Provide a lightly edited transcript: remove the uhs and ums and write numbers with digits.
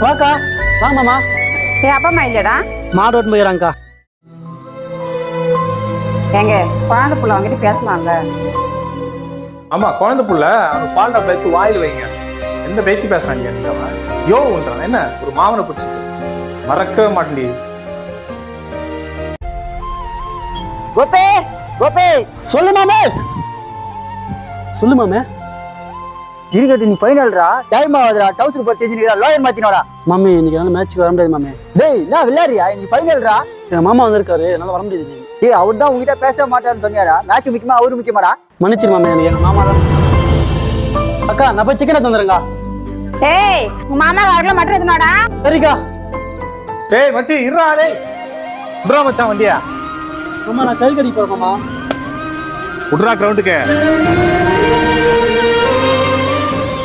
வாக்கா வாங்க மாமா. அப்பா அம்மா இல்லையடா? மாடு ஓட்டு போயிடறாங்கக்கா. ஏங்க குழந்தை புள்ள வாங்கிட்டு பேசலாம்ல? ஆமா குழந்தை புள்ள அவனுக்கு பால்டா பேத்து வாயில் வைங்க. எந்த பேச்சு பேசுறாங்க நீங்க? யோன்றான் என்ன ஒரு மாமனை பிடிச்சிட்டு மறக்கவே மாட்டேன். கோபே கோபே சொல்லு மாமே. சொல்லு மாமே. இருக்கட்டும், நீ ஃபைனல்ரா. டைம் ஆகுதுடா. டவுசர் போட்டு தெரிஞ்சுக்கிறா. லோயர் மாத்தினோடா. மாமி இன்னைக்கு என்னால் மேட்ச்சுக்கு வர முடியாது மாமே. டேய் நான் விளையாடுறியா? நீ ஃபைனல்ரா. என் மாமா வந்திருக்காரு, என்னால் வர முடியாது. டேய் அவர் தான் உங்ககிட்ட பேச மாட்டாருன்னு சொன்னியாடா. மேட்ச் முக்கியமா அவரு முக்கியமாடா? மன்னிச்சிரு மாமே, எனக்கு எங்கள் மாமா தான். அக்கா நான் போய் சிக்கனை தந்துடுறேங்க. ஏய் உங்க மாமா வரல மட்டும் எதுனாடா? சரிக்கா. டேய் மச்சி இருடா. டேய் விட்றா மச்சான் வண்டியா. மாமா நான் கை கடி போகிறேன் மாமா. விட்றா கிரவுண்டுக்கு.